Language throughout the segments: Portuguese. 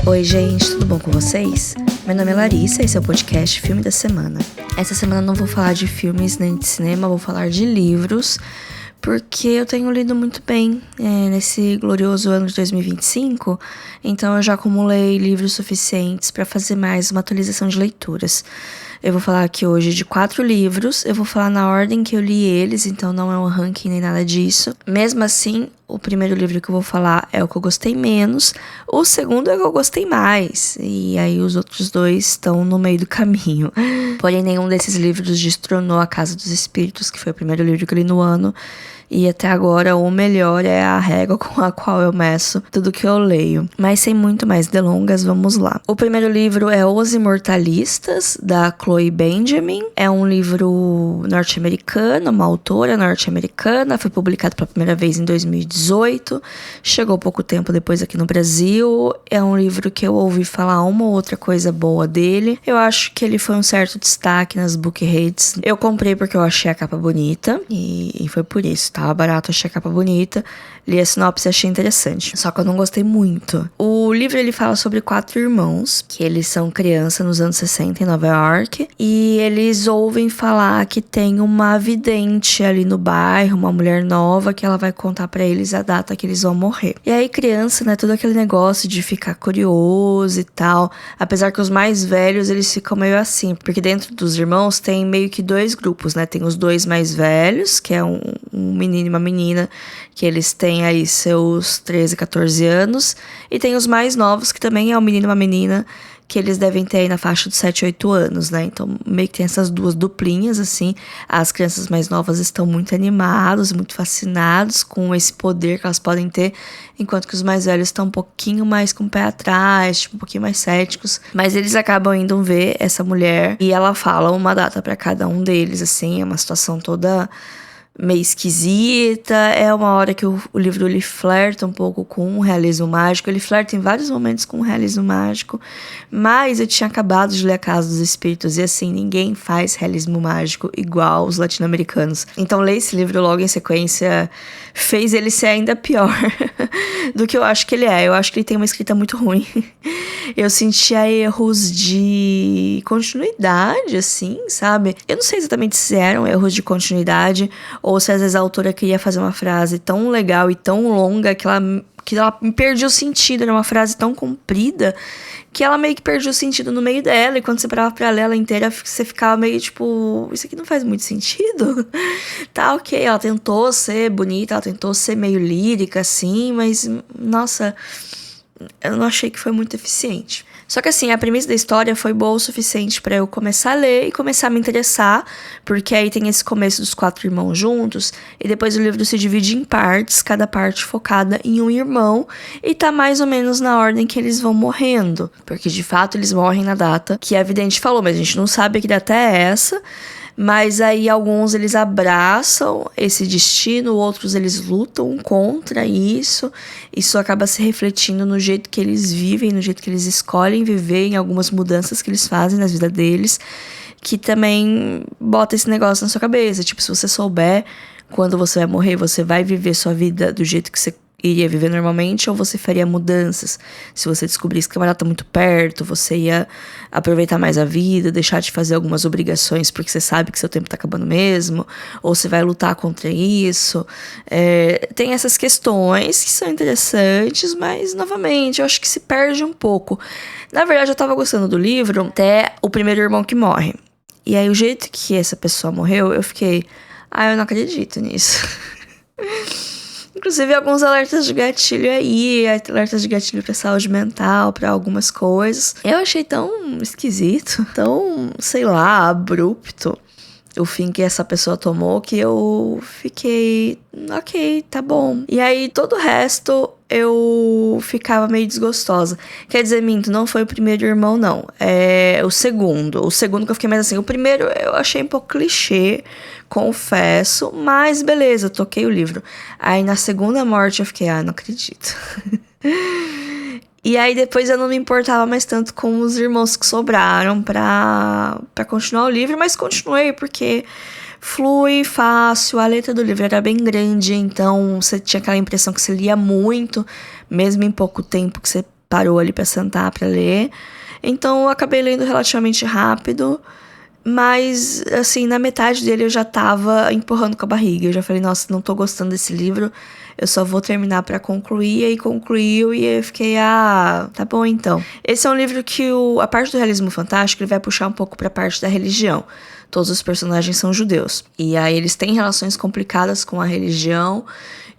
Oi gente, tudo bom com vocês? Meu nome é Larissa e esse é o podcast Filme da Semana. Essa semana eu não vou falar de filmes nem de cinema, vou falar de livros, porque eu tenho lido muito bem nesse glorioso ano de 2025, então eu já acumulei livros suficientes para fazer mais uma atualização de leituras. Eu vou falar aqui hoje de 4 livros, eu vou falar na ordem que eu li eles, então não é um ranking nem nada disso. Mesmo assim, o primeiro livro que eu vou falar é o que eu gostei menos, o segundo é o que eu gostei mais, e aí os outros 2 estão no meio do caminho. Porém, nenhum desses livros destronou A Casa dos Espíritos, que foi o primeiro livro que eu li no ano, e até agora o melhor é a régua com a qual eu meço tudo que eu leio. Mas sem muito mais delongas, vamos lá. O primeiro livro é Os Imortalistas, da Chloe Benjamin. É um livro norte-americano, uma autora norte-americana. Foi publicado pela primeira vez em 2018. Chegou pouco tempo depois aqui no Brasil. É um livro que eu ouvi falar uma ou outra coisa boa dele. Eu acho que ele foi um certo destaque nas book rates. Eu comprei porque eu achei a capa bonita e foi por isso. Tava barato, achei a capa bonita, li a sinopse e achei interessante. Só que eu não gostei muito. O livro, ele fala sobre 4 irmãos, que eles são crianças nos anos 60 em Nova York, e eles ouvem falar que tem uma vidente ali no bairro, uma mulher nova, que ela vai contar pra eles a data que eles vão morrer. E aí criança, né, todo aquele negócio de ficar curioso e tal, apesar que os mais velhos, eles ficam meio assim, porque dentro dos irmãos tem meio que 2 grupos, né, tem os 2 mais velhos, que é um menino e uma menina, que eles têm aí seus 13, 14 anos, e tem os mais novos, que também é um menino e uma menina, que eles devem ter aí na faixa dos 7, 8 anos, né? Então, meio que tem essas 2 duplinhas, assim. As crianças mais novas estão muito animados, muito fascinados com esse poder que elas podem ter, enquanto que os mais velhos estão um pouquinho mais com o pé atrás, tipo, um pouquinho mais céticos. Mas eles acabam indo ver essa mulher, e ela fala uma data pra cada um deles, assim. É uma situação toda meio esquisita, é uma hora que o livro ele flerta um pouco com o realismo mágico, ele flerta em vários momentos com o realismo mágico, mas eu tinha acabado de ler A Casa dos Espíritos e assim, ninguém faz realismo mágico igual os latino-americanos. Então ler esse livro logo em sequência fez ele ser ainda pior do que eu acho que ele é. Eu acho que ele tem uma escrita muito ruim. Eu sentia erros de continuidade, assim, sabe? Eu não sei exatamente se eram erros de continuidade ou se às vezes a autora queria fazer uma frase tão legal e tão longa que ela me perdia o sentido. Era uma frase tão comprida que ela meio que perdia o sentido no meio dela. E quando você parava pra ler ela inteira, você ficava meio tipo, isso aqui não faz muito sentido. Tá, ok, ela tentou ser bonita, ela tentou ser meio lírica, assim, mas, nossa, eu não achei que foi muito eficiente. Só que assim, a premissa da história foi boa o suficiente pra eu começar a ler e começar a me interessar, porque aí tem esse começo dos 4 irmãos juntos, e depois o livro se divide em partes, cada parte focada em um irmão, e tá mais ou menos na ordem que eles vão morrendo, porque de fato eles morrem na data que a vidente falou, mas a gente não sabe que data é essa. Mas aí alguns eles abraçam esse destino, outros eles lutam contra isso. Isso acaba se refletindo no jeito que eles vivem, no jeito que eles escolhem viver, em algumas mudanças que eles fazem na vida deles, que também bota esse negócio na sua cabeça. Tipo, se você souber quando você vai morrer, você vai viver sua vida do jeito que você iria viver normalmente, ou você faria mudanças? Se você descobrisse que a data tá muito perto, você ia aproveitar mais a vida, deixar de fazer algumas obrigações porque você sabe que seu tempo tá acabando mesmo, ou você vai lutar contra isso. Tem essas questões que são interessantes, mas, novamente, eu acho que se perde um pouco. Na verdade, eu tava gostando do livro até o primeiro irmão que morre. E aí, o jeito que essa pessoa morreu, eu fiquei, eu não acredito nisso. Inclusive, alguns alertas de gatilho aí, alertas de gatilho pra saúde mental, pra algumas coisas. Eu achei tão esquisito, tão, sei lá, abrupto o fim que essa pessoa tomou, que eu fiquei, ok, tá bom. E aí, todo o resto, eu ficava meio desgostosa. Quer dizer, minto, não foi o primeiro irmão, não. É o segundo. O segundo que eu fiquei mais assim. O primeiro eu achei um pouco clichê, confesso, mas beleza, toquei o livro. Aí, na segunda morte, eu fiquei, não acredito. E aí depois eu não me importava mais tanto com os irmãos que sobraram pra continuar o livro, mas continuei porque flui fácil, a letra do livro era bem grande, então você tinha aquela impressão que você lia muito, mesmo em pouco tempo, que você parou ali pra sentar pra ler. Então eu acabei lendo relativamente rápido, mas assim, na metade dele eu já tava empurrando com a barriga. Eu já falei, nossa, não tô gostando desse livro, eu só vou terminar pra concluir. E aí concluiu e eu fiquei, tá bom então. Esse é um livro que a parte do realismo fantástico, ele vai puxar um pouco pra parte da religião. Todos os personagens são judeus. E aí eles têm relações complicadas com a religião.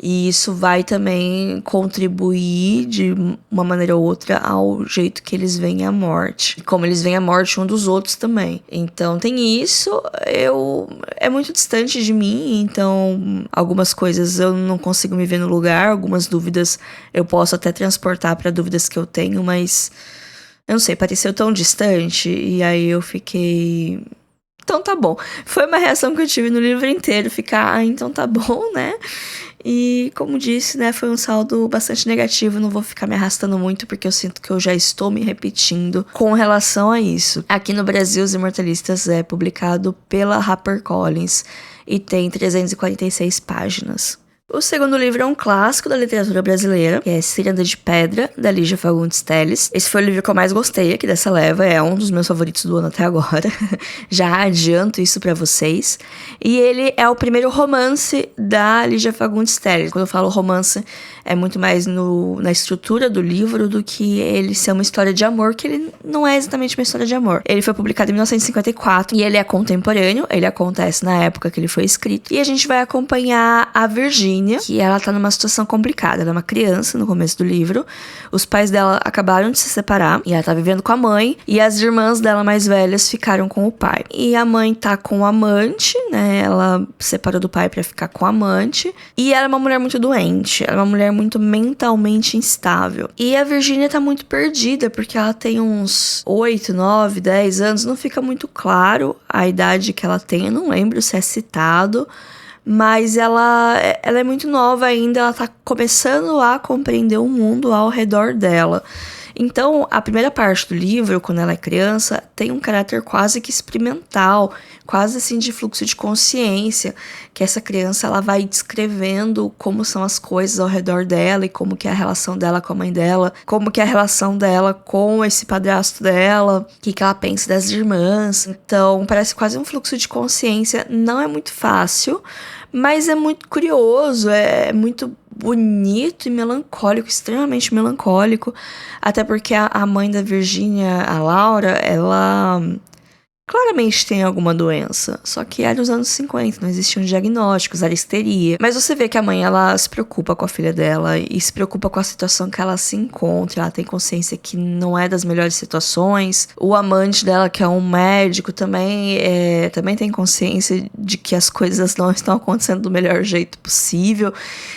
E isso vai também contribuir de uma maneira ou outra ao jeito que eles veem a morte. E como eles veem a morte um dos outros também. Então tem isso. É muito distante de mim. Então algumas coisas eu não consigo me ver no lugar. Algumas dúvidas eu posso até transportar para dúvidas que eu tenho. Mas eu não sei, pareceu tão distante. E aí eu fiquei... Então tá bom. Foi uma reação que eu tive no livro inteiro. Ficar, então tá bom, né? E, como disse, né, foi um saldo bastante negativo. Não vou ficar me arrastando muito, porque eu sinto que eu já estou me repetindo com relação a isso. Aqui no Brasil, Os Imortalistas é publicado pela HarperCollins e tem 346 páginas. O segundo livro é um clássico da literatura brasileira, que é Ciranda de Pedra, da Lígia Fagundes Telles. Esse foi o livro que eu mais gostei aqui dessa leva, é um dos meus favoritos do ano até agora. Já adianto isso pra vocês. E ele é o primeiro romance da Lígia Fagundes Telles. Quando eu falo romance, é muito mais na estrutura do livro do que ele ser uma história de amor, que ele não é exatamente uma história de amor. Ele foi publicado em 1954 e ele é contemporâneo, ele acontece na época que ele foi escrito. E a gente vai acompanhar a Virgínia, que ela tá numa situação complicada. Ela é uma criança no começo do livro. Os pais dela acabaram de se separar e ela tá vivendo com a mãe. E as irmãs dela mais velhas ficaram com o pai. E a mãe tá com o amante, né? Ela separou do pai pra ficar com o amante. E ela é uma mulher muito doente. Ela é uma mulher muito mentalmente instável. E a Virgínia tá muito perdida, porque ela tem uns 8, 9, 10 anos. Não fica muito claro a idade que ela tem. Eu não lembro se é citado. Mas ela é muito nova ainda, ela tá começando a compreender o mundo ao redor dela. Então, a primeira parte do livro, quando ela é criança, tem um caráter quase que experimental, quase assim de fluxo de consciência, que essa criança ela vai descrevendo como são as coisas ao redor dela e como que é a relação dela com a mãe dela, como que é a relação dela com esse padrasto dela, o que ela pensa das irmãs. Então, parece quase um fluxo de consciência. Não é muito fácil, mas é muito curioso, é muito bonito e melancólico, extremamente melancólico. Até porque a mãe da Virgínia, a Laura, ela claramente tem alguma doença, só que era nos anos 50, não existiam diagnósticos, era histeria. Mas você vê que a mãe, ela se preocupa com a filha dela e se preocupa com a situação que ela se encontra, ela tem consciência que não é das melhores situações. O amante dela, que é um médico, também tem consciência de que as coisas não estão acontecendo do melhor jeito possível.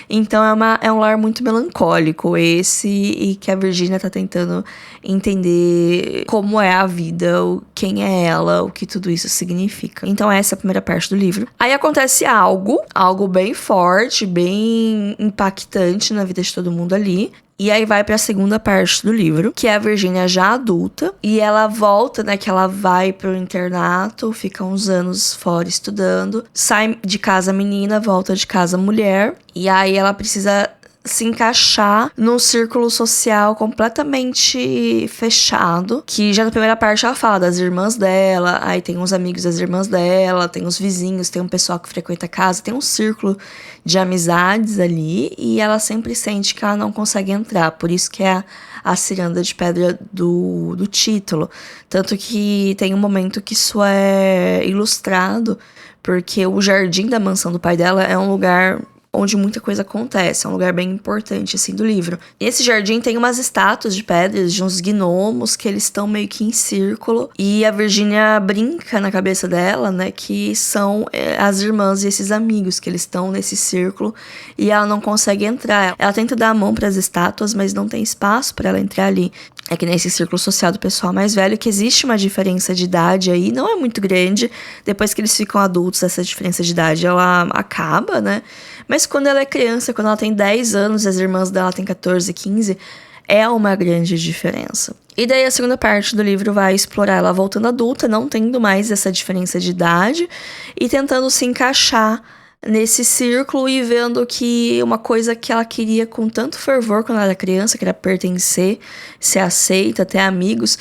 Então é um lar muito melancólico esse, e que a Virgínia tá tentando entender como é a vida, quem é ela, o que tudo isso significa. Então essa é a primeira parte do livro. Aí acontece algo bem forte, bem impactante na vida de todo mundo ali. E aí vai pra segunda parte do livro, que é a Virgínia já adulta. E ela volta, né, que ela vai pro internato, fica uns anos fora estudando. Sai de casa menina, volta de casa mulher. E aí ela precisa se encaixar num círculo social completamente fechado, que já na primeira parte ela fala das irmãs dela, aí tem uns amigos das irmãs dela, tem os vizinhos, tem um pessoal que frequenta a casa, tem um círculo de amizades ali, e ela sempre sente que ela não consegue entrar, por isso que é a ciranda de pedra do título. Tanto que tem um momento que isso é ilustrado, porque o jardim da mansão do pai dela é um lugar onde muita coisa acontece, é um lugar bem importante, assim, do livro. E esse jardim tem umas estátuas de pedras, de uns gnomos, que eles estão meio que em círculo, e a Virgínia brinca na cabeça dela, né, que são as irmãs e esses amigos, que eles estão nesse círculo, e ela não consegue entrar. Ela tenta dar a mão para as estátuas, mas não tem espaço para ela entrar ali. É que nesse círculo social do pessoal mais velho, que existe uma diferença de idade aí, não é muito grande. Depois que eles ficam adultos, essa diferença de idade, ela acaba, né? Mas quando ela é criança, quando ela tem 10 anos e as irmãs dela têm 14, 15, é uma grande diferença. E daí a segunda parte do livro vai explorar ela voltando adulta, não tendo mais essa diferença de idade, e tentando se encaixar nesse círculo e vendo que uma coisa que ela queria com tanto fervor quando ela era criança, que era pertencer, ser aceita, ter amigos,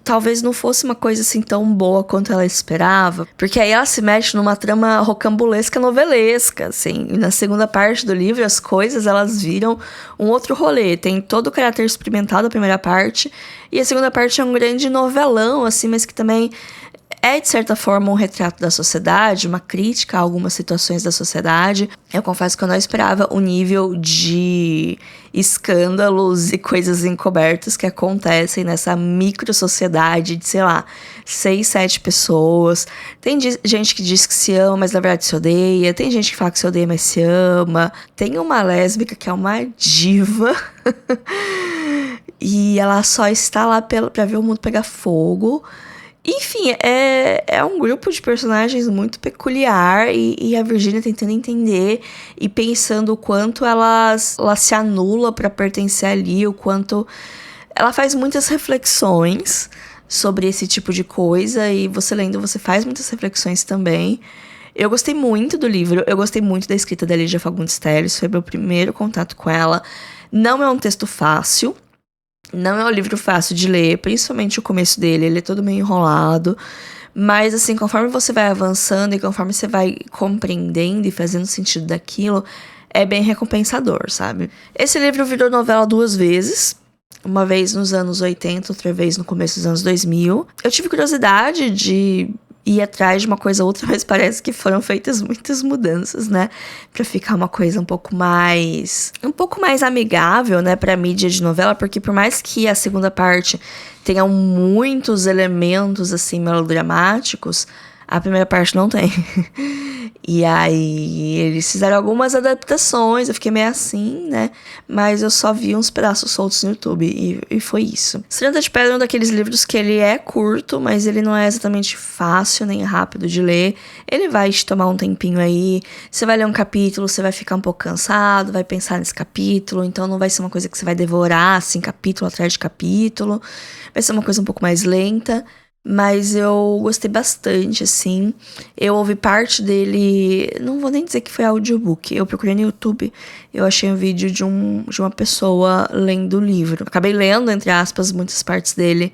talvez não fosse uma coisa assim tão boa quanto ela esperava. Porque aí ela se mexe numa trama rocambolesca, novelesca, assim. E na segunda parte do livro, as coisas, elas viram um outro rolê. Tem todo o caráter experimental da primeira parte. E a segunda parte é um grande novelão, assim, mas que também é, de certa forma, um retrato da sociedade, uma crítica a algumas situações da sociedade. Eu confesso que eu não esperava o nível de escândalos e coisas encobertas que acontecem nessa micro-sociedade de, sei lá, 6, 7 pessoas. Tem gente que diz que se ama, mas na verdade se odeia. Tem gente que fala que se odeia, mas se ama. Tem uma lésbica que é uma diva. E ela só está lá pra ver o mundo pegar fogo. Enfim, é um grupo de personagens muito peculiar e a Virginia tentando entender e pensando o quanto ela se anula para pertencer ali, o quanto ela faz muitas reflexões sobre esse tipo de coisa e você lendo, você faz muitas reflexões também. Eu gostei muito do livro, eu gostei muito da escrita da Lígia Fagundes Telles, foi meu primeiro contato com ela. Não é um texto fácil. Não é um livro fácil de ler, principalmente o começo dele, ele é todo meio enrolado. Mas, assim, conforme você vai avançando e conforme você vai compreendendo e fazendo sentido daquilo, é bem recompensador, sabe? Esse livro virou novela 2 vezes. Uma vez nos anos 80, outra vez no começo dos anos 2000. Eu tive curiosidade de ir atrás de uma coisa ou outra, mas parece que foram feitas muitas mudanças, né? Pra ficar uma coisa um pouco mais amigável, né, pra mídia de novela, porque por mais que a segunda parte tenha muitos elementos, assim, melodramáticos, a primeira parte não tem. E aí, eles fizeram algumas adaptações, eu fiquei meio assim, né? Mas eu só vi uns pedaços soltos no YouTube e foi isso. Estrada de Pedra é um daqueles livros que ele é curto, mas ele não é exatamente fácil nem rápido de ler. Ele vai te tomar um tempinho aí, você vai ler um capítulo, você vai ficar um pouco cansado, vai pensar nesse capítulo, então não vai ser uma coisa que você vai devorar, assim, capítulo atrás de capítulo. Vai ser uma coisa um pouco mais lenta. Mas eu gostei bastante, assim. Eu ouvi parte dele... Não vou nem dizer que foi audiobook. Eu procurei no YouTube. Eu achei um vídeo de uma pessoa lendo o livro. Acabei lendo, entre aspas, muitas partes dele.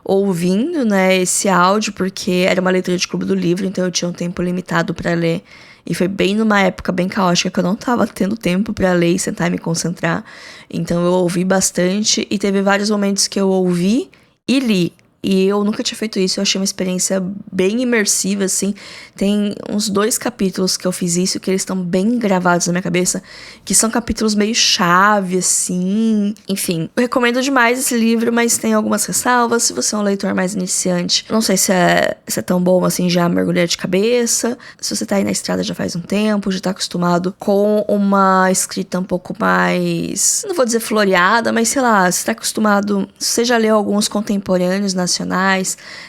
Ouvindo, né, esse áudio. Porque era uma leitura de clube do livro. Então eu tinha um tempo limitado pra ler. E foi bem numa época bem caótica que eu não tava tendo tempo pra ler e sentar e me concentrar. Então eu ouvi bastante. E teve vários momentos que eu ouvi e li. E eu nunca tinha feito isso, eu achei uma experiência bem imersiva, assim. Tem uns 2 capítulos que eu fiz isso, que eles estão bem gravados na minha cabeça, que são capítulos meio chave, assim. Enfim, eu recomendo demais esse livro, mas tem algumas ressalvas. Se você é um leitor mais iniciante, não sei se é tão bom, assim, já mergulhar de cabeça. Se você tá aí na estrada já faz um tempo, já tá acostumado com uma escrita um pouco mais... Não vou dizer floreada, mas sei lá, você tá acostumado... Você já leu alguns contemporâneos nacionais,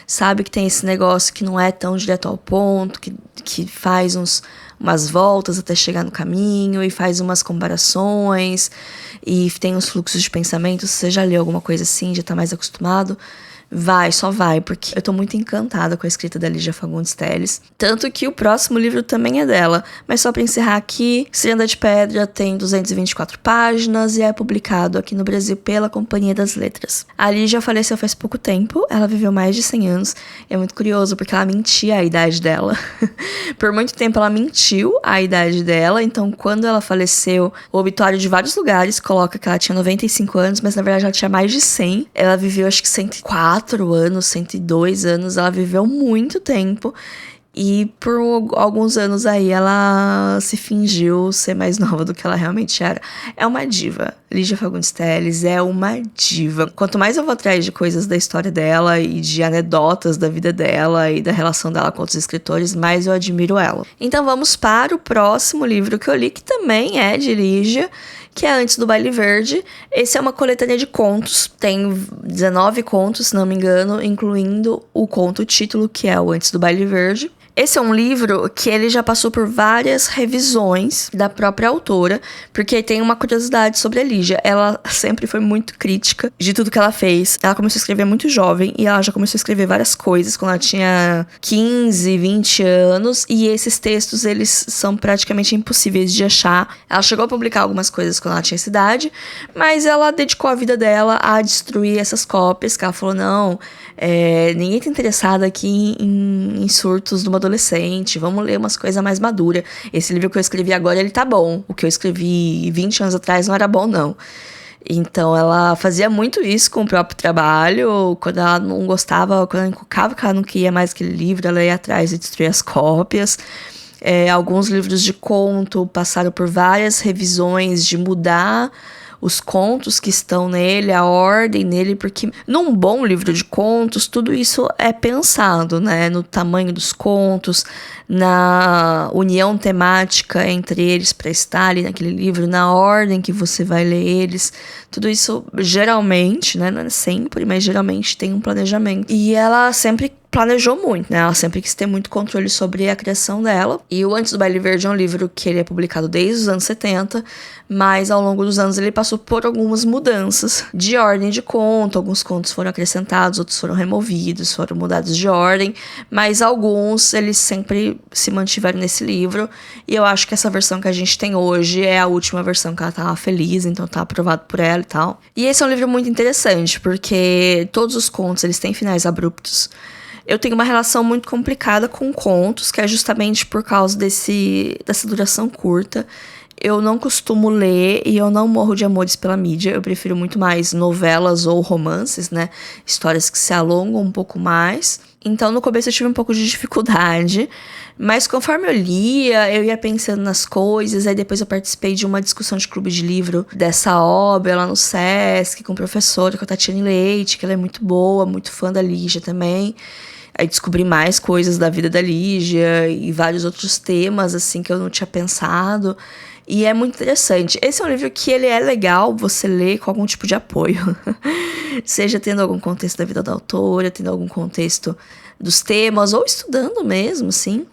sabe que tem esse negócio que não é tão direto ao ponto, que faz umas voltas até chegar no caminho e faz umas comparações e tem uns fluxos de pensamento. Se você já leu alguma coisa assim, já tá mais acostumado, só vai, porque eu tô muito encantada com a escrita da Lígia Fagundes Telles. Tanto que o próximo livro também é dela. Mas só pra encerrar aqui, Estrada de Pedra tem 224 páginas e é publicado aqui no Brasil pela Companhia das Letras. A Lígia faleceu faz pouco tempo, ela viveu mais de 100 anos. É muito curioso, porque ela mentia a idade dela. Por muito tempo ela mentiu a idade dela, então quando ela faleceu, o obituário de vários lugares coloca que ela tinha 95 anos, mas na verdade ela tinha mais de 100. Ela viveu acho que 104 anos, 102 anos, ela viveu muito tempo e por alguns anos aí ela se fingiu ser mais nova do que ela realmente era. É uma diva. Lígia Fagundes Telles é uma diva. Quanto mais eu vou atrás de coisas da história dela e de anedotas da vida dela e da relação dela com outros escritores, mais eu admiro ela. Então vamos para o próximo livro que eu li, que também é de Lígia, que é Antes do Baile Verde. Esse é uma coletânea de contos, tem 19 contos, se não me engano, incluindo o conto título, que é o Antes do Baile Verde. Esse é um livro que ele já passou por várias revisões da própria autora, porque tem uma curiosidade sobre a Lígia. Ela sempre foi muito crítica de tudo que ela fez. Ela começou a escrever muito jovem e ela já começou a escrever várias coisas quando ela tinha 15, 20 anos, e esses textos, eles são praticamente impossíveis de achar. Ela chegou a publicar algumas coisas quando ela tinha essa idade, mas ela dedicou a vida dela a destruir essas cópias, que ela falou, não, ninguém tá interessado aqui em surtos de uma adolescente, vamos ler umas coisas mais maduras. Esse livro que eu escrevi agora, ele tá bom. O que eu escrevi 20 anos atrás não era bom, não. Então, ela fazia muito isso com o próprio trabalho. Quando ela não gostava, quando ela encucava que ela não queria mais aquele livro, ela ia atrás e destruía as cópias. Alguns livros de conto passaram por várias revisões de mudar os contos que estão nele, a ordem nele, porque num bom livro de contos, tudo isso é pensado, né? No tamanho dos contos, na união temática entre eles para estar ali naquele livro, na ordem que você vai ler eles. Tudo isso geralmente, né? Não é sempre, mas geralmente tem um planejamento. E ela sempre planejou muito, né? Ela sempre quis ter muito controle sobre a criação dela. E o Antes do Baile Verde é um livro que ele é publicado desde os anos 70, mas ao longo dos anos ele passou por algumas mudanças de ordem de conto. Alguns contos foram acrescentados, outros foram removidos, foram mudados de ordem, mas alguns eles sempre se mantiveram nesse livro. E eu acho que essa versão que a gente tem hoje é a última versão que ela tava feliz, então tá aprovado por ela e tal. E esse é um livro muito interessante, porque todos os contos eles têm finais abruptos. Eu tenho uma relação muito complicada com contos, que é justamente por causa dessa duração curta. Eu não costumo ler e eu não morro de amores pela mídia. Eu prefiro muito mais novelas ou romances, né? Histórias que se alongam um pouco mais. Então, no começo eu tive um pouco de dificuldade, mas conforme eu lia, eu ia pensando nas coisas. Aí depois eu participei de uma discussão de clube de livro dessa obra lá no Sesc, com o professor, com a Tatiane Leite, que ela é muito boa, muito fã da Lígia também. Aí descobri mais coisas da vida da Lígia e vários outros temas, assim, que eu não tinha pensado. E é muito interessante. Esse é um livro que ele é legal você ler com algum tipo de apoio. Seja tendo algum contexto da vida da autora, tendo algum contexto dos temas, ou estudando mesmo, assim.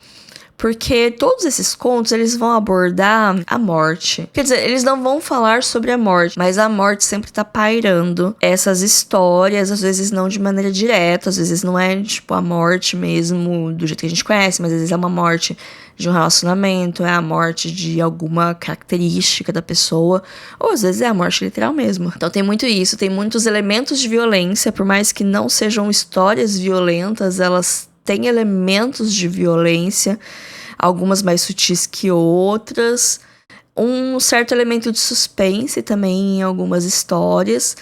Porque todos esses contos, eles vão abordar a morte. Quer dizer, eles não vão falar sobre a morte, mas a morte sempre tá pairando essas histórias, às vezes não de maneira direta, às vezes não é, tipo, a morte mesmo do jeito que a gente conhece, mas às vezes é uma morte de um relacionamento, é a morte de alguma característica da pessoa, ou às vezes é a morte literal mesmo. Então tem muito isso, tem muitos elementos de violência, por mais que não sejam histórias violentas, elas têm elementos de violência, algumas mais sutis que outras, um certo elemento de suspense também em algumas histórias,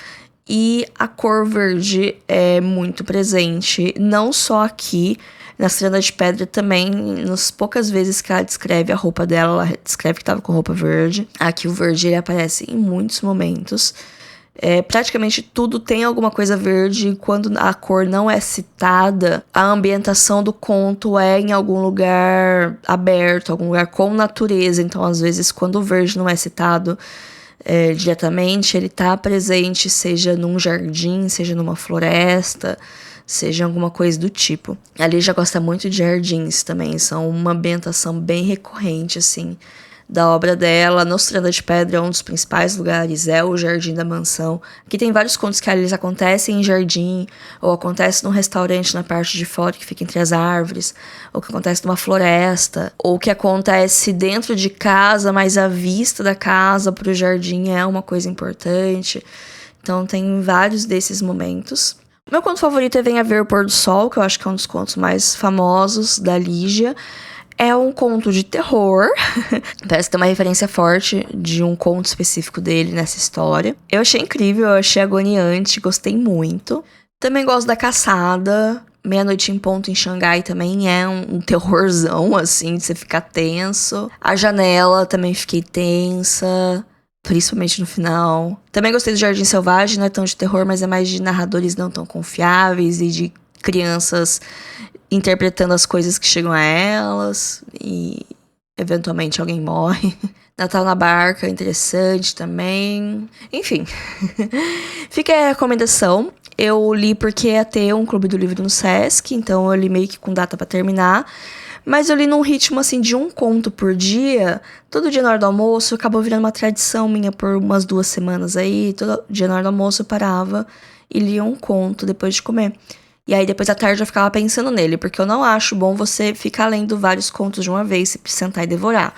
e a cor verde é muito presente, não só aqui, na Estrada de Pedra também, nas poucas vezes que ela descreve a roupa dela, ela descreve que estava com roupa verde. Aqui o verde ele aparece em muitos momentos. Praticamente tudo tem alguma coisa verde, e quando a cor não é citada, a ambientação do conto é em algum lugar aberto, algum lugar com natureza. Então, às vezes, quando o verde não é citado diretamente, ele tá presente, seja num jardim, seja numa floresta, seja alguma coisa do tipo. A Lígia gosta muito de jardins também, são uma ambientação bem recorrente, assim, da obra dela. No Estrada de Pedra, um dos principais lugares é o Jardim da Mansão. Aqui tem vários contos que eles acontecem em jardim, ou acontece num restaurante na parte de fora que fica entre as árvores, ou que acontece numa floresta, ou que acontece dentro de casa, mas a vista da casa para o jardim é uma coisa importante. Então tem vários desses momentos. Meu conto favorito é Venha Ver o Pôr do Sol, que eu acho que é um dos contos mais famosos da Lígia. É um conto de terror. Parece ter uma referência forte de um conto específico dele nessa história. Eu achei incrível, eu achei agoniante, gostei muito. Também gosto da Caçada. Meia-Noite em Ponto em Xangai também é um terrorzão, assim, de você ficar tenso. A Janela também fiquei tensa, principalmente no final. Também gostei do Jardim Selvagem, não é tão de terror, mas é mais de narradores não tão confiáveis e de crianças interpretando as coisas que chegam a elas e eventualmente alguém morre. Natal na Barca, interessante também. Enfim, fica a recomendação. Eu li porque ia ter um clube do livro no Sesc, então eu li meio que com data pra terminar. Mas eu li num ritmo, assim, de um conto por dia. Todo dia na hora do almoço, acabou virando uma tradição minha por umas 2 semanas aí. Todo dia na hora do almoço eu parava e lia um conto depois de comer. E aí depois à tarde eu ficava pensando nele, porque eu não acho bom você ficar lendo vários contos de uma vez, e sentar e devorar.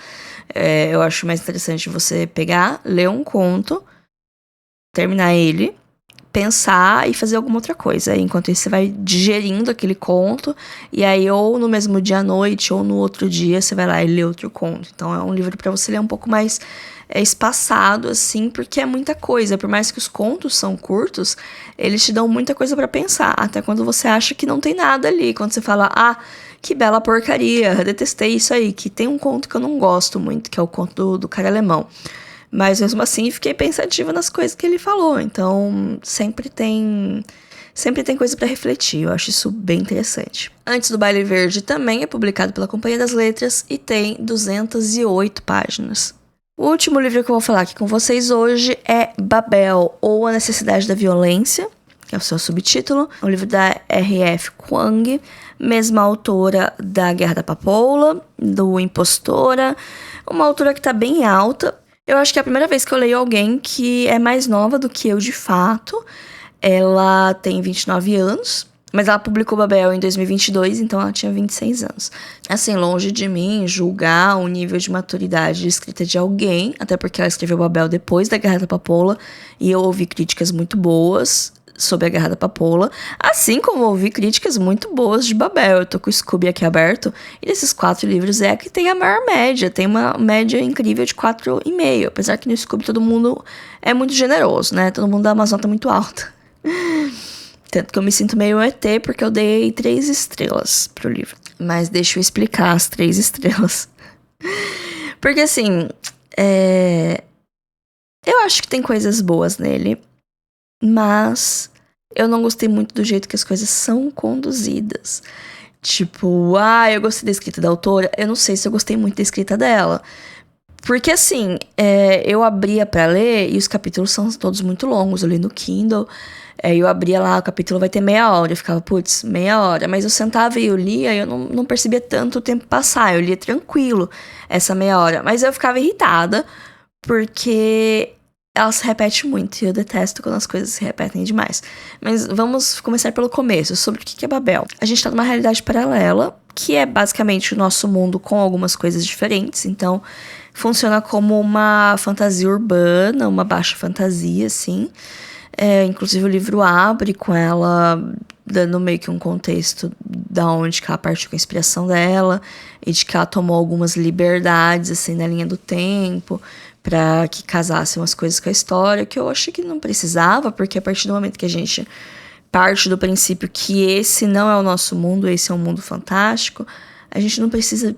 Eu acho mais interessante você pegar, ler um conto, terminar ele, pensar e fazer alguma outra coisa. Enquanto isso, você vai digerindo aquele conto. E aí, ou no mesmo dia à noite, ou no outro dia, você vai lá e lê outro conto. Então, é um livro para você ler um pouco mais espaçado, assim, porque é muita coisa. Por mais que os contos são curtos, eles te dão muita coisa para pensar. Até quando você acha que não tem nada ali. Quando você fala, que bela porcaria, detestei isso aí. Que tem um conto que eu não gosto muito, que é o conto do cara alemão. Mas mesmo assim, fiquei pensativa nas coisas que ele falou. Então, sempre tem coisa para refletir. Eu acho isso bem interessante. Antes do Baile Verde também é publicado pela Companhia das Letras e tem 208 páginas. O último livro que eu vou falar aqui com vocês hoje é Babel, ou A Necessidade da Violência, que é o seu subtítulo. É um livro da R.F. Kuang, mesma autora da Guerra da Papoula, do Impostora. Uma autora que tá bem alta. Eu acho que é a primeira vez que eu leio alguém que é mais nova do que eu, de fato. Ela tem 29 anos, mas ela publicou Babel em 2022, então ela tinha 26 anos. Assim, longe de mim julgar o nível de maturidade de escrita de alguém, até porque ela escreveu Babel depois da Guerra da Papoula, e eu ouvi críticas muito boas sobre a Guerra da Papoula, assim como ouvi críticas muito boas de Babel. Eu tô com o Scooby aqui aberto, e desses 4 livros é a que tem a maior média, tem uma média incrível de 4,5, apesar que no Scooby todo mundo é muito generoso, né? Todo mundo dá uma nota muito alta. Tanto que eu me sinto meio ET, porque eu dei 3 estrelas pro livro. Mas deixa eu explicar as 3 estrelas. Porque assim, eu acho que tem coisas boas nele, mas eu não gostei muito do jeito que as coisas são conduzidas. Tipo, eu gostei da escrita da autora. Eu não sei se eu gostei muito da escrita dela. Porque assim, eu abria pra ler e os capítulos são todos muito longos. Eu li no Kindle, eu abria lá, o capítulo vai ter meia hora. Eu ficava, meia hora. Mas eu sentava e eu lia e eu não percebia tanto o tempo passar. Eu lia tranquilo essa meia hora. Mas eu ficava irritada porque ela se repete muito, e eu detesto quando as coisas se repetem demais. Mas vamos começar pelo começo, sobre o que é Babel. A gente tá numa realidade paralela, que é basicamente o nosso mundo com algumas coisas diferentes. Então, funciona como uma fantasia urbana, uma baixa fantasia, assim. Inclusive, o livro abre com ela dando meio que um contexto da onde que ela partiu com a inspiração dela, e de que ela tomou algumas liberdades, assim, na linha do tempo, para que casassem umas coisas com a história, que eu achei que não precisava, porque a partir do momento que a gente parte do princípio que esse não é o nosso mundo, esse é um mundo fantástico, a gente não precisa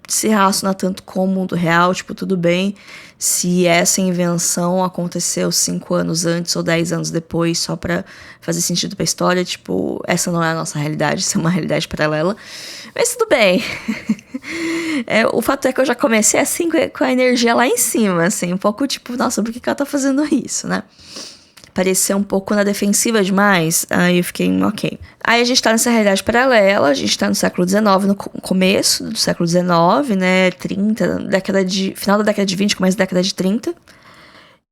se relacionar tanto com o mundo real. Tipo, tudo bem se essa invenção aconteceu 5 anos antes ou 10 anos depois, só pra fazer sentido pra história. Tipo, essa não é a nossa realidade, isso é uma realidade paralela. Mas tudo bem. O fato é que eu já comecei assim, com a energia lá em cima, assim, um pouco tipo, nossa, por que ela tá fazendo isso, né? Parecia um pouco na defensiva demais, aí eu fiquei, ok. Aí a gente tá nessa realidade paralela, a gente tá no século XIX, no começo do século XIX, né, final da década de 20, começo da década de 30.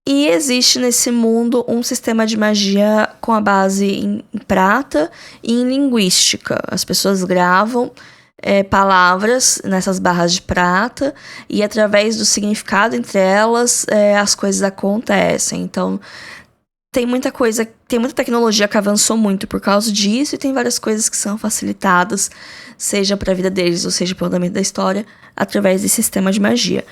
E existe nesse mundo um sistema de magia com a base em prata e em linguística. As pessoas gravam palavras nessas barras de prata, e através do significado entre elas, as coisas acontecem. Então, tem muita tecnologia que avançou muito por causa disso, e tem várias coisas que são facilitadas, seja para a vida deles ou seja para o andamento da história, através desse sistema de magia.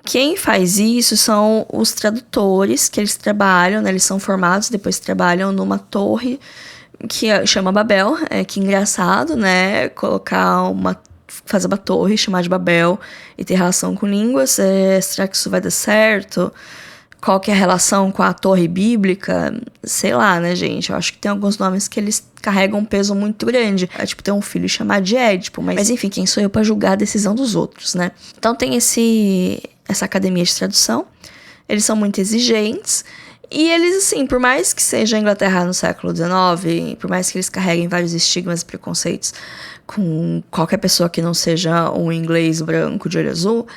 Quem faz isso são os tradutores, que eles trabalham, né, eles são formados, depois trabalham numa torre que chama Babel. Que engraçado, né, fazer uma torre, chamar de Babel e ter relação com línguas. Será que isso vai dar certo? Qual que é a relação com a torre bíblica? Sei lá, né, gente? Eu acho que tem alguns nomes que eles carregam um peso muito grande. Tipo, ter um filho chamado de Édipo. Mas enfim, quem sou eu pra julgar a decisão dos outros, né? Então tem essa academia de tradução. Eles são muito exigentes. E eles, assim, por mais que seja a Inglaterra no século XIX, por mais que eles carreguem vários estigmas e preconceitos com qualquer pessoa que não seja um inglês branco de olho azul,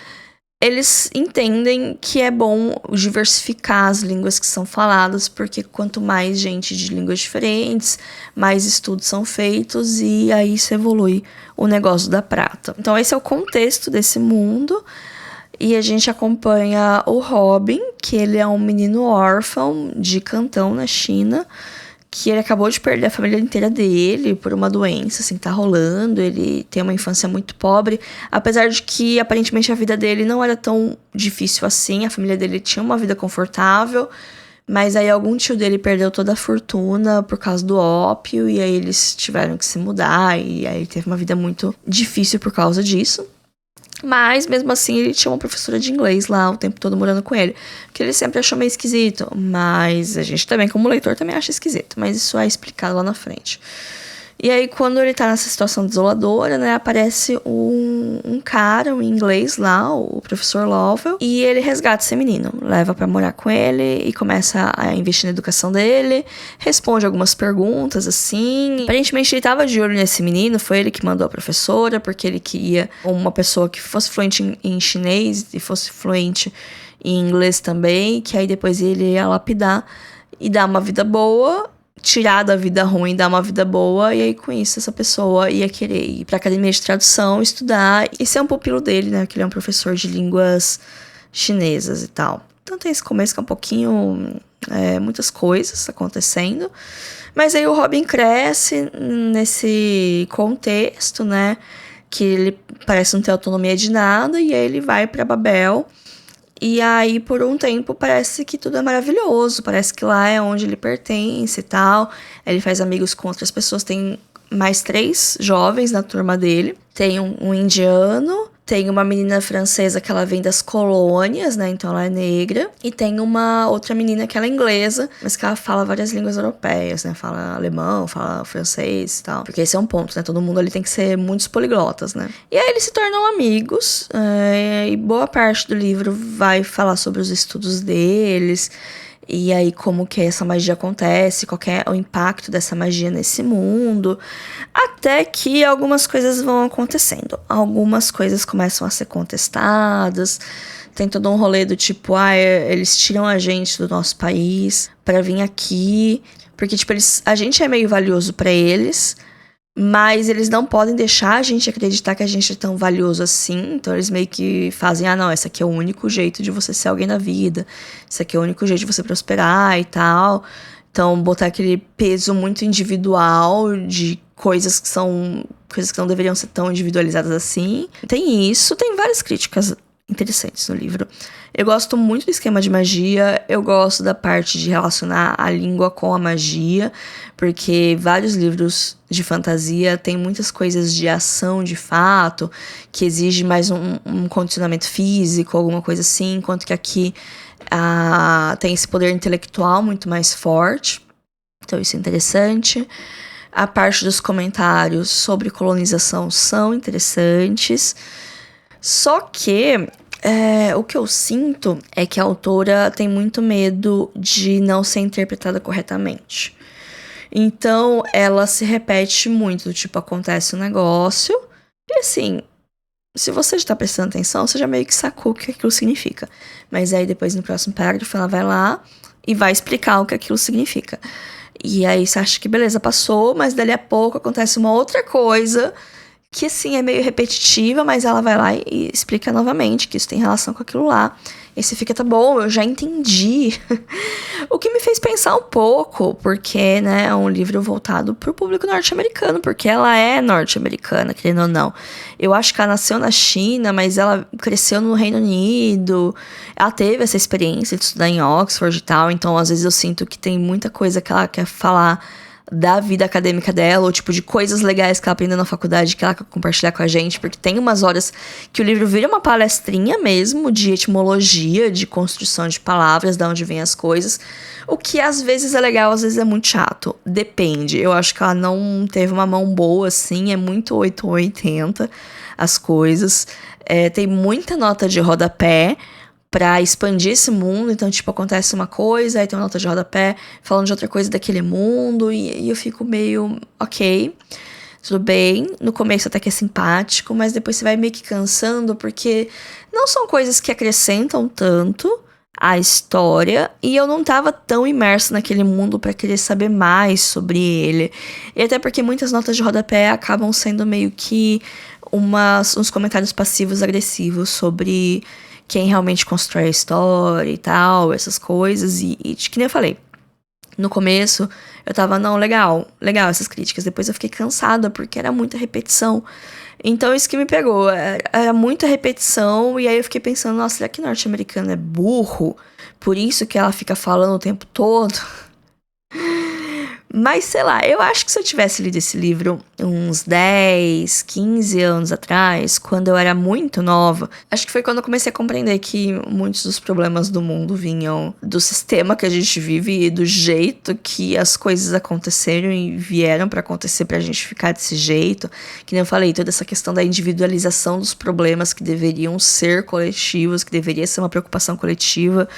eles entendem que é bom diversificar as línguas que são faladas, porque quanto mais gente de línguas diferentes, mais estudos são feitos e aí isso evolui o negócio da prata. Então esse é o contexto desse mundo. E a gente acompanha o Robin, que ele é um menino órfão de Cantão, na China, que ele acabou de perder a família inteira dele por uma doença, assim, tá rolando. Ele tem uma infância muito pobre, apesar de que, aparentemente, a vida dele não era tão difícil assim. A família dele tinha uma vida confortável, mas aí algum tio dele perdeu toda a fortuna por causa do ópio, e aí eles tiveram que se mudar, e aí ele teve uma vida muito difícil por causa disso. Mas, mesmo assim, ele tinha uma professora de inglês lá o tempo todo morando com ele. Que ele sempre achou meio esquisito. Mas a gente também, como leitor, também acha esquisito. Mas isso é explicado lá na frente. E aí, quando ele tá nessa situação desoladora, né, aparece um cara, um inglês lá, o professor Lovell, e ele resgata esse menino, leva pra morar com ele e começa a investir na educação dele, responde algumas perguntas, assim. Aparentemente, ele tava de olho nesse menino, foi ele que mandou a professora, porque ele queria uma pessoa que fosse fluente em chinês e fosse fluente em inglês também, que aí depois ele ia lapidar e dar uma vida boa, tirar da vida ruim, dar uma vida boa, e aí com isso essa pessoa ia querer ir pra academia de tradução, estudar e ser um pupilo dele, né, que ele é um professor de línguas chinesas e tal. Então tem esse começo que é um pouquinho, muitas coisas acontecendo, mas aí o Robin cresce nesse contexto, né, que ele parece não ter autonomia de nada, e aí ele vai pra Babel. E aí, por um tempo, parece que tudo é maravilhoso. Parece que lá é onde ele pertence e tal. Ele faz amigos com outras pessoas. Tem mais 3 jovens na turma dele. Tem um indiano. Tem uma menina francesa que ela vem das colônias, né? Então ela é negra. E tem uma outra menina que ela é inglesa, mas que ela fala várias línguas europeias, né? Fala alemão, fala francês e tal. Porque esse é um ponto, né? Todo mundo ali tem que ser muitos poliglotas, né? E aí eles se tornam amigos. E boa parte do livro vai falar sobre os estudos deles. E aí como que essa magia acontece, qual que é o impacto dessa magia nesse mundo. Até que algumas coisas vão acontecendo. Algumas coisas começam a ser contestadas. Tem todo um rolê do tipo, eles tiram a gente do nosso país pra vir aqui. Porque, tipo, a gente é meio valioso pra eles, mas eles não podem deixar a gente acreditar que a gente é tão valioso assim. Então eles meio que fazem, não, esse aqui é o único jeito de você ser alguém na vida. Esse aqui é o único jeito de você prosperar e tal. Então botar aquele peso muito individual de coisas que não deveriam ser tão individualizadas assim. Tem isso, tem várias críticas interessantes no livro. Eu gosto muito do esquema de magia, eu gosto da parte de relacionar a língua com a magia, porque vários livros de fantasia têm muitas coisas de ação de fato, que exige mais um condicionamento físico, alguma coisa assim, enquanto que aqui tem esse poder intelectual muito mais forte. Então isso é interessante. A parte dos comentários sobre colonização são interessantes. Só que o que eu sinto é que a autora tem muito medo de não ser interpretada corretamente. Então, ela se repete muito, tipo, acontece um negócio, e assim, se você já tá prestando atenção, você já meio que sacou o que aquilo significa. Mas aí, depois, no próximo parágrafo, ela vai lá e vai explicar o que aquilo significa. E aí, você acha que beleza, passou, mas dali a pouco acontece uma outra coisa que, assim, é meio repetitiva, mas ela vai lá e explica novamente que isso tem relação com aquilo lá. E você fica, tá bom, eu já entendi. O que me fez pensar um pouco, porque, né, é um livro voltado pro público norte-americano, porque ela é norte-americana, querendo ou não. Eu acho que ela nasceu na China, mas ela cresceu no Reino Unido. Ela teve essa experiência de estudar em Oxford e tal, então às vezes eu sinto que tem muita coisa que ela quer falar da vida acadêmica dela, ou tipo de coisas legais que ela aprendeu na faculdade que ela quer compartilhar com a gente, porque tem umas horas que o livro vira uma palestrinha mesmo de etimologia, de construção de palavras, de onde vêm as coisas, o que às vezes é legal, às vezes é muito chato, depende. Eu acho que ela não teve uma mão boa assim, é muito 8 ou 80 as coisas, tem muita nota de rodapé, pra expandir esse mundo. Então, tipo, acontece uma coisa, aí tem uma nota de rodapé falando de outra coisa daquele mundo, e eu fico meio, ok, tudo bem. No começo até que é simpático, mas depois você vai meio que cansando, porque não são coisas que acrescentam tanto a história, e eu não tava tão imerso naquele mundo pra querer saber mais sobre ele. E até porque muitas notas de rodapé acabam sendo meio que uns comentários passivos agressivos sobre quem realmente constrói a história e tal, essas coisas. E que nem eu falei, no começo eu tava, não, legal essas críticas. Depois eu fiquei cansada porque era muita repetição. Então isso que me pegou, era muita repetição, e aí eu fiquei pensando, nossa, será que norte-americano é burro? Por isso que ela fica falando o tempo todo? Mas, sei lá, eu acho que se eu tivesse lido esse livro uns 10, 15 anos atrás, quando eu era muito nova, acho que foi quando eu comecei a compreender que muitos dos problemas do mundo vinham do sistema que a gente vive e do jeito que as coisas aconteceram e vieram pra acontecer pra gente ficar desse jeito. Que nem eu falei, toda essa questão da individualização dos problemas que deveriam ser coletivos, que deveria ser uma preocupação coletiva.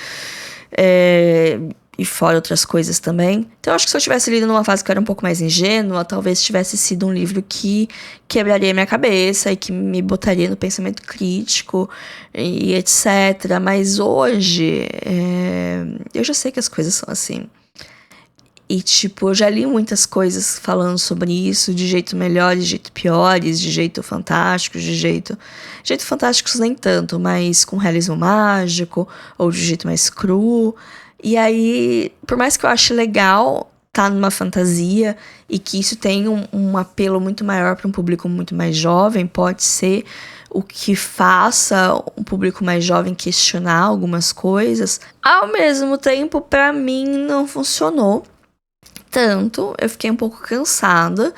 E fora outras coisas também. Então eu acho que se eu tivesse lido numa fase que eu era um pouco mais ingênua, talvez tivesse sido um livro que quebraria minha cabeça e que me botaria no pensamento crítico e etc. Mas hoje, eu já sei que as coisas são assim. E, tipo, eu já li muitas coisas falando sobre isso, de jeito melhores, de jeito piores, de jeito fantástico, de jeito fantásticos nem tanto, mas com realismo mágico, ou de jeito mais cru. E aí, por mais que eu ache legal tá numa fantasia e que isso tem um apelo muito maior para um público muito mais jovem, pode ser o que faça um público mais jovem questionar algumas coisas. Ao mesmo tempo, para mim, não funcionou tanto, eu fiquei um pouco cansada.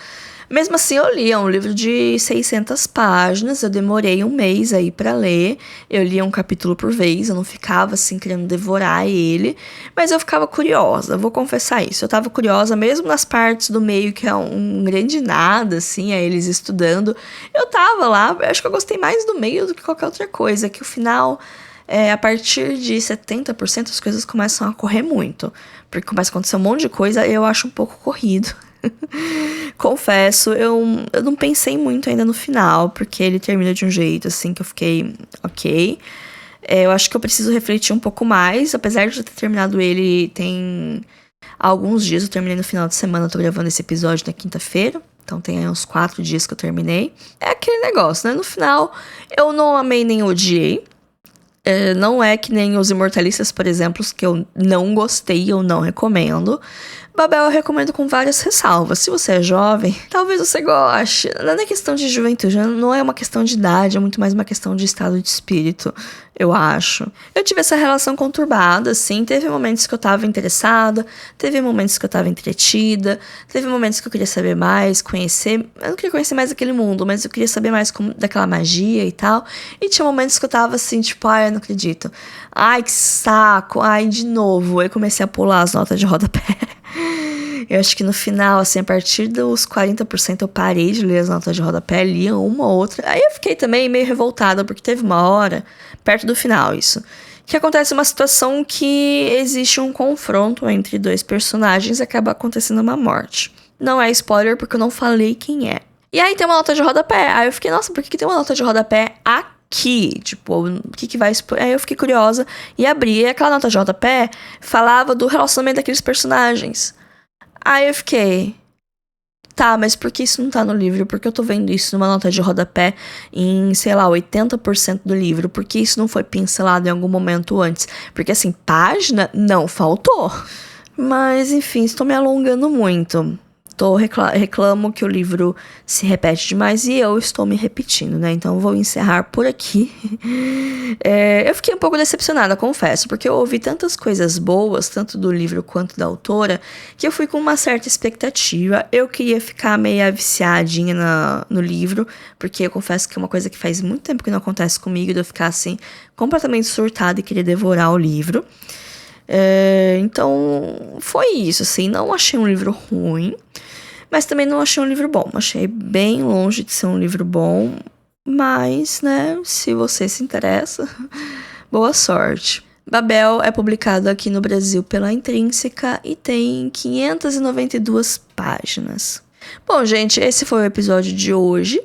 Mesmo assim, eu li, é um livro de 600 páginas, eu demorei um mês aí pra ler, eu lia um capítulo por vez, eu não ficava assim querendo devorar ele, mas eu ficava curiosa, vou confessar isso, eu tava curiosa mesmo nas partes do meio que é um grande nada, assim, é eles estudando, eu tava lá, eu acho que eu gostei mais do meio do que qualquer outra coisa, que o final, a partir de 70% as coisas começam a correr muito, porque começa a acontecer um monte de coisa, eu acho um pouco corrido. Confesso, eu não pensei muito ainda no final, porque ele termina de um jeito assim que eu fiquei ok. Eu acho que eu preciso refletir um pouco mais, apesar de eu ter terminado ele tem alguns dias, eu terminei no final de semana, eu tô gravando esse episódio na quinta-feira, então tem aí uns 4 dias que eu terminei. É aquele negócio, né? No final, eu não amei nem odiei. Não é que nem Os Imortalistas, por exemplo, que eu não gostei e eu não recomendo. Babel eu recomendo com várias ressalvas. Se você é jovem, talvez você goste. Não é questão de juventude, não é uma questão de idade, é muito mais uma questão de estado de espírito, eu acho. Eu tive essa relação conturbada, assim. Teve momentos que eu tava interessada, teve momentos que eu tava entretida, teve momentos que eu queria saber mais, conhecer. Eu não queria conhecer mais aquele mundo, mas eu queria saber mais daquela magia e tal. E tinha momentos que eu tava assim, tipo, ai, eu não acredito. Ai, que saco. Ai, de novo. Eu comecei a pular as notas de rodapé. Eu acho que no final, assim, a partir dos 40% eu parei de ler as notas de rodapé, lia uma ou outra. Aí eu fiquei também meio revoltada, porque teve uma hora, perto do final isso, que acontece uma situação que existe um confronto entre 2 personagens e acaba acontecendo uma morte. Não é spoiler, porque eu não falei quem é. E aí tem uma nota de rodapé. Aí eu fiquei, nossa, por que tem uma nota de rodapé aqui? Tipo, o que vai expor? Aí eu fiquei curiosa e abri. E aquela nota de rodapé falava do relacionamento daqueles personagens. Aí eu fiquei, tá, mas por que isso não tá no livro? Por que eu tô vendo isso numa nota de rodapé em, sei lá, 80% do livro? Por que isso não foi pincelado em algum momento antes? Porque, assim, página não faltou. Mas, enfim, estou me alongando muito. Reclamo que o livro se repete demais e eu estou me repetindo, né? Então vou encerrar por aqui. Eu fiquei um pouco decepcionada, confesso, porque eu ouvi tantas coisas boas, tanto do livro quanto da autora, que eu fui com uma certa expectativa. Eu queria ficar meio viciadinha no livro, porque eu confesso que é uma coisa que faz muito tempo que não acontece comigo, de eu ficar assim, completamente surtada e querer devorar o livro. Então, foi isso, assim, não achei um livro ruim, mas também não achei um livro bom, achei bem longe de ser um livro bom, mas, né, se você se interessa, Boa sorte. Babel é publicado aqui no Brasil pela Intrínseca e tem 592 páginas. Bom, gente, esse foi o episódio de hoje.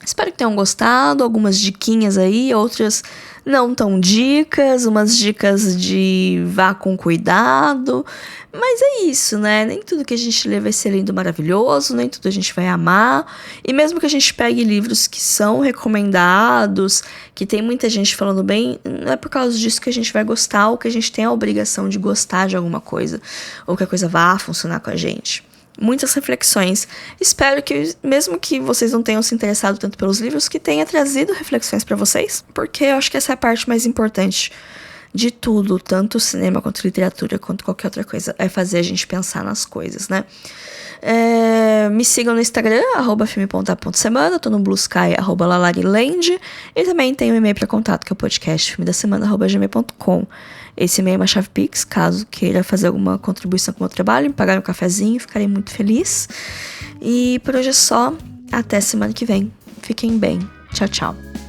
Espero que tenham gostado, algumas diquinhas aí, outras não tão dicas, umas dicas de vá com cuidado. Mas é isso, né? Nem tudo que a gente lê vai ser lindo, maravilhoso, nem tudo a gente vai amar. E mesmo que a gente pegue livros que são recomendados, que tem muita gente falando bem, não é por causa disso que a gente vai gostar ou que a gente tem a obrigação de gostar de alguma coisa, ou que a coisa vá funcionar com a gente. Muitas reflexões. Espero que, mesmo que vocês não tenham se interessado tanto pelos livros, que tenha trazido reflexões pra vocês, porque eu acho que essa é a parte mais importante de tudo, tanto cinema quanto literatura, quanto qualquer outra coisa, é fazer a gente pensar nas coisas, né? Me sigam no Instagram, @filme.a.semana, tô no Blue Sky, @lalariland, e também tem um e-mail para contato, que é o podcast filmedasemana@gmail.com. Esse e-mail é uma chave Pix, caso queira fazer alguma contribuição com o meu trabalho, me pagar um cafezinho, ficarei muito feliz. E por hoje é só, até semana que vem. Fiquem bem. Tchau, tchau.